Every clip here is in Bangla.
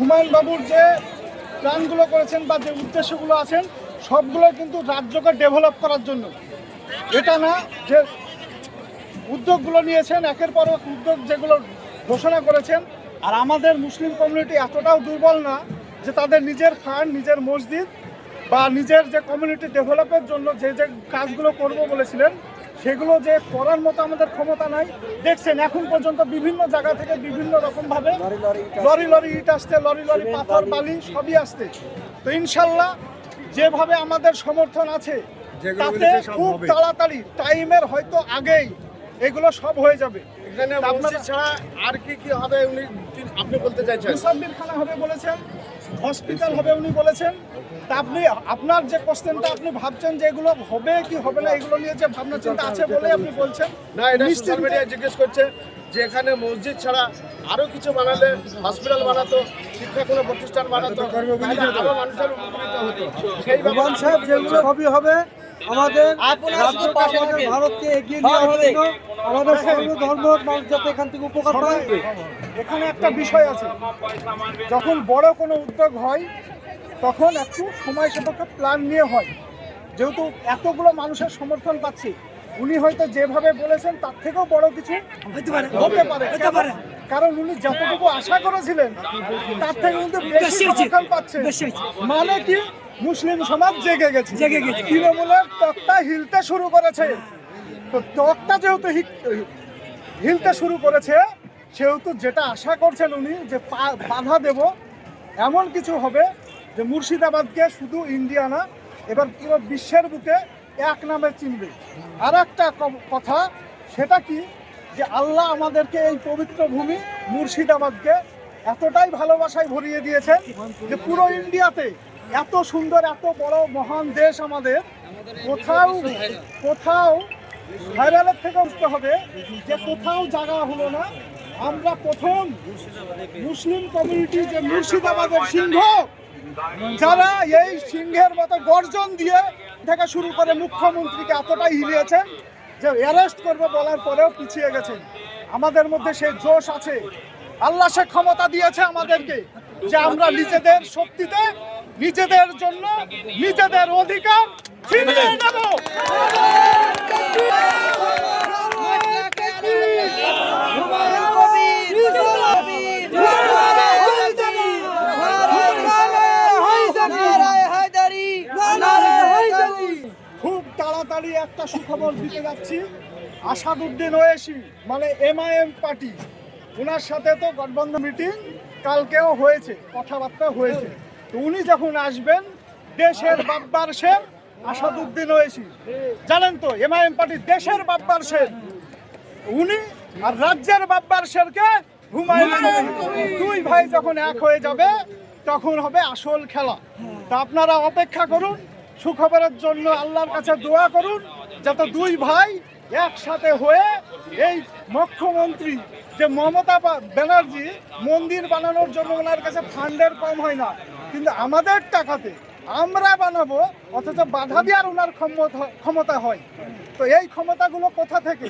হুমায়ুন বাবুর যে প্ল্যানগুলো করেছেন বা যে উদ্দেশ্যগুলো আছেন সবগুলো কিন্তু রাজ্যকে ডেভেলপ করার জন্য। এটা না যে উদ্যোগগুলো নিয়েছেন একের পর এক উদ্যোগ যেগুলো ঘোষণা করেছেন, আর আমাদের মুসলিম কমিউনিটি এতটাও দুর্বল না যে তাদের নিজের ফান্ড, নিজের মসজিদ বা নিজের যে কমিউনিটি ডেভেলপের জন্য যে যে কাজগুলো করব বলেছিলেন সেগুলো যে করার মতো আমাদের ক্ষমতা নাই। দেখছেন এখন পর্যন্ত বিভিন্ন জায়গা থেকে বিভিন্ন রকমভাবে লরি লরি ইট আসছে, লরি লরি পাথর বালি সবই আসছে। তো ইনশাল্লাহ যেভাবে আমাদের সমর্থন আছে তাতে খুব তাড়াতাড়ি টাইমের হয়তো আগেই এগুলো সব হয়ে যাবে। এখানে মসজিদ ছাড়া আর কি কি হবে আপনি বলতে চাইছেন? মুসাফিরখানা হবে বলেছেন, হসপিটাল হবে উনি বলেছেন। তা আপনি আপনার যে কোশ্চেনটা আপনি ভাবছেন যে এগুলো হবে কি হবে না এগুলো নিয়ে যে ভাবনা চিন্তা আছে বলে আপনি বলছেন না, এটা সোশ্যাল মিডিয়ায় জিজ্ঞেস করছে যে এখানে মসজিদ ছাড়া আরো কিছু বানালে, হসপিটাল বানাতো, শিক্ষা কোনো প্রতিষ্ঠান বানাতো, আরো মানুষের উপকৃত হতো। সেই ভগবান সাহেব যেগুলো সবই হবে আমাদের রাজ্যটা আমাদের ভারতকে এগিয়ে নিয়ে যাওয়ার জন্য আমাদের সর্বধর্ম মানুষ যাতে এখান থেকে উপকার পায়। এখানে একটা বিষয় আছে, যখন বড় কোনো উদ্যোগ হয় তখন একটু সময় সাপেক্ষ প্ল্যান নিয়ে হয়। যেহেতু এতগুলো মানুষের সমর্থন পাচ্ছে, উনি হয়তো যেভাবে বলেছেন তার থেকেও বড় কিছু হতে পারে, কারণ উনি যতটুকু আশা করেছিলেন তার থেকে কিন্তু বেশি সমর্থন পাচ্ছেন। মানে কি, মুসলিম সমাজ জেগে গেছে, তৃণমূলের তক্তা হিলতে শুরু করেছে। তো তক্তা যেহেতু হিলতে শুরু করেছে সেহেতু যেটা আশা করছেন উনি যে বাধা দেব, এমন কিছু হবে যে মুর্শিদাবাদকে শুধু ইন্ডিয়া না এবার পুরো বিশ্বের বুকে এক নামে চিনবে। আর একটা কথা, সেটা কি যে আল্লাহ আমাদেরকে এই পবিত্র ভূমি মুর্শিদাবাদকে এতটাই ভালোবাসায় ভরিয়ে দিয়েছেন যে পুরো ইন্ডিয়াতে এত সুন্দর, এত বড় মহান দেশ আমাদের, কোথাও ভাইরালের থেকে উঠতে হবে যে কোথাও জায়গা হলো না। আমরা প্রথম মুসলিম কমিউনিটি যে মুর্শিদাবাদের সিংহ, যারা এই সিংহের মতো গর্জন দিয়ে থেকে শুরু করে মুখ্যমন্ত্রীকে এতটাই হিলিয়েছেন যে অ্যারেস্ট করবে বলার পরেও পিছিয়ে গেছেন। আমাদের মধ্যে সেই জোশ আছে, আল্লাহ সে ক্ষমতা দিয়েছে আমাদেরকে যে আমরা নিজেদের শক্তিতে, নিজেদের জন্য, নিজেদের অধিকার ছিনিয়ে নেব। খুব তাড়াতাড়ি একটা সুখবর দিতে যাচ্ছি। আসাদুদ্দিন ওয়েসি মানে MIM পার্টি, ওনার সাথে তো গঠবন্ধন মিটিং কালকেও হয়েছে, কথাবার্তা হয়েছে। তো উনি যখন আসবেন, দেশের বাব্বার শের আসাদুদ্দিন ওয়েসি, জানেন তো MIM পার্টি দেশের বাব্বার শের উনি, আর রাজ্যের বাব্বার শেরকে হুমায়ুন কবির। দুই ভাই যখন এক হয়ে যাবে তখন হবে আসল খেলা। তা আপনারা অপেক্ষা করুন, সুখবরের জন্য আল্লাহর কাছে দোয়া করুন যাতে দুই ভাই একসাথে হয়ে এই মুখ্যমন্ত্রী যে মমতা ব্যানার্জি, মন্দির বানানোর জন্য ওনার কাছে ফান্ডের কম হয় না, কিন্তু আমাদের টাকাতে আমরা বানাবো, অথচ বাধা দেওয়ার ওনার ক্ষমতা হয়। তো এই ক্ষমতাগুলো কোথা থেকে,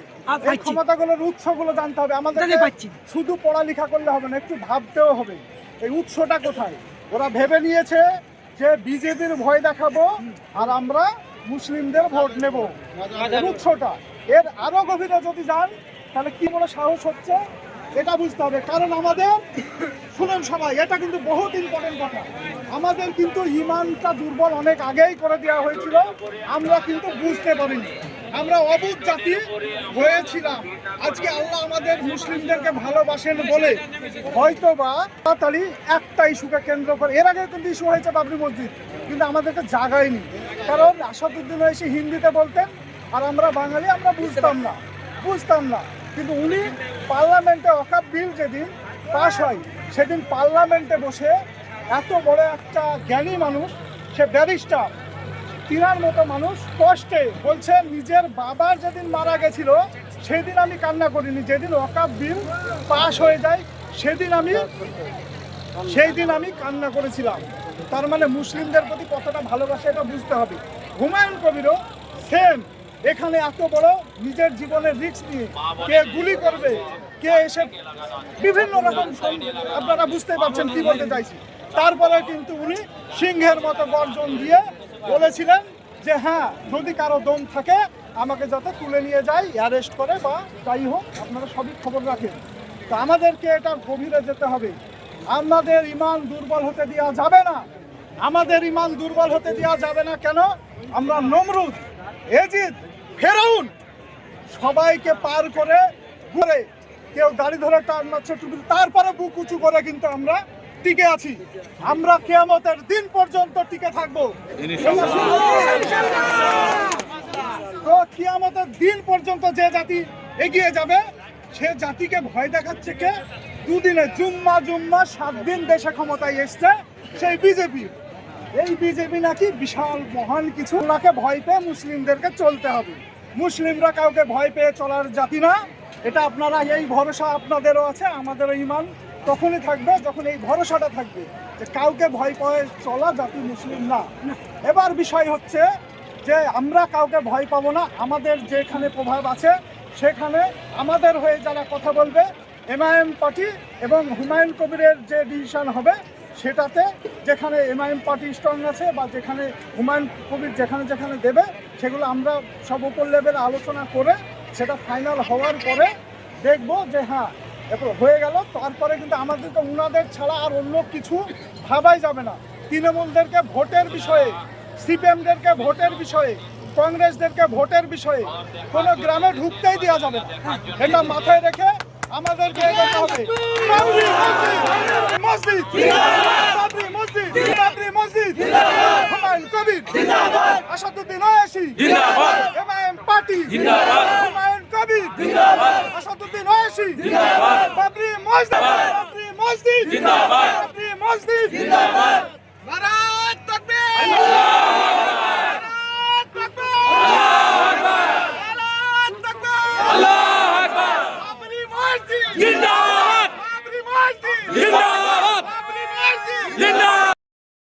এই ক্ষমতাগুলোর উৎসগুলো জানতে হবে আমাদের। শুধু পড়ালেখা করলে হবে না, একটু ভাবতেও হবে এই উৎসটা কোথায়। ওরা ভেবে নিয়েছে যে বিজেপির ভয় দেখাবো আর আমরা মুসলিমদের ভোট নেব, উৎসটা। এর আরো গভীরে যদি যান তাহলে কি বলে সাহস হচ্ছে এটা বুঝতে হবে। কারণ আমাদের, শুনুন সবাই, এটা কিন্তু বহুত ইম্পর্টেন্ট কথা, আমাদের কিন্তু ইমানটা দুর্বল অনেক আগেই করে দেওয়া হয়েছিল, আমরা কিন্তু বুঝতে পারিনি, আমরা অবুঝ জাতি হয়েছিলাম। আজকে আল্লাহ আমাদের মুসলিমদেরকে ভালোবাসেন বলে হয়তো বা তাড়াতাড়ি একটা ইস্যুকে কেন্দ্র করে, এর আগে কিন্তু ইস্যু হয়েছে বাবরি মসজিদ, কিন্তু আমাদেরকে জাগায়নি। কারণ আসাদুদ্দিন এসে হিন্দিতে বলতেন আর আমরা বাঙালি, আমরা বুঝতাম না। কিন্তু উনি পার্লামেন্টে ওয়াকফ বিল যেদিন পাশ হয় সেদিন পার্লামেন্টে বসে এত বড় একটা জ্ঞানী মানুষ, সে ব্যারিস্টার, তিনার মতো মানুষ কষ্টে বলছেন নিজের বাবার যেদিন মারা গেছিল সেদিন আমি কান্না করিনি, যেদিন ওয়াকফ বিল পাশ হয়ে যায় সেই দিন আমি কান্না করেছিলাম। তার মানে মুসলিমদের প্রতি কতটা ভালোবাসা এটা বুঝতে হবে। হুমায়ুন কবিরও সেম, এখানে এত বড় নিজের জীবনের রিস্ক নিয়ে কে গুলি করবে, কে এসে বিভিন্ন রকম আপনারা বুঝতে পারছেন কি বলতে চাইছি। তারপরে কিন্তু উনি সিংহের মতো গর্জন দিয়ে বলেছিলেন যে হ্যাঁ, যদি কারো দম থাকে আমাকে যাতে তুলে নিয়ে যায়, অ্যারেস্ট করে বা যাই হোক, আপনারা সবই খবর রাখেন। তো আমাদেরকে এটা গভীরে যেতে হবে। আমাদের ইমান দুর্বল হতে দেওয়া যাবে না, আমাদের ইমান দুর্বল হতে দেওয়া যাবে না। কেন? আমরা নমরুদ, এজিদ, ফেরাউন সবাইকে পার করে ঘুরে, কেউ দাড়ি ধরে টান মারছে টুপি, তারপরে বুক উঁচু করে কিন্তু আমরা টিকে আছি। আমরা কিয়ামতের দিন পর্যন্ত টিকে থাকবো। তো কিয়ামতের দিন পর্যন্ত যে জাতি এগিয়ে যাবে, সে জাতিকে ভয় দেখাচ্ছে কে? দুদিনে জুম্মা 7 দিন দেশে ক্ষমতায় এসছে সেই বিজেপি। এই বিজেপি নাকি বিশাল মহান কিছু, ওনাকে ভয় পেয়ে মুসলিমদেরকে চলতে হবে। মুসলিমরা কাউকে ভয় পেয়ে চলার জাতি না। এটা আপনারা, এই ভরসা আপনাদেরও আছে, আমাদেরও ইমান তখনই থাকবে যখন এই ভরসাটা থাকবে যে কাউকে ভয় পেয়ে চলা জাতি মুসলিম না। এবার বিষয় হচ্ছে যে আমরা কাউকে ভয় পাবো না। আমাদের যেখানে প্রভাব আছে সেখানে আমাদের হয়ে যারা কথা বলবে, এমআইএম পার্টি এবং হুমায়ুন কবিরের যে ডিসিশন হবে সেটাতে, যেখানে এমআইএম পার্টি স্ট্রং আছে বা যেখানে হুমায়ুন কবির যেখানে যেখানে দেবে, সেগুলো আমরা সব উপর লেভেলে আলোচনা করে সেটা ফাইনাল হওয়ার পরে দেখব যে হ্যাঁ এরপর হয়ে গেল। তারপরে কিন্তু আমাদেরকে উনাদের ছাড়া আর অন্য কিছু ভাবাই যাবে না। তৃণমূলদেরকে ভোটের বিষয়ে, সিপিএমদেরকে ভোটের বিষয়ে, কংগ্রেসদেরকে ভোটের বিষয়ে কোনো গ্রামে ঢুকতেই দেওয়া যাবে না। এটা মাথায় রেখে আমাদেরকে এগোতে হবে। মসজিদ, বাবরি মসজিদ, বাবরি মসজিদ, হুমায়ুন কবির, আসাদুদ্দিন ওয়াইসি, এমআইএম পার্টি, হুমায়ুন কবির, আসাদুদ্দিন ওয়াইসি, বাবরি মসজিদ, বাবরি মসজিদ, বাবরি মসজিদ।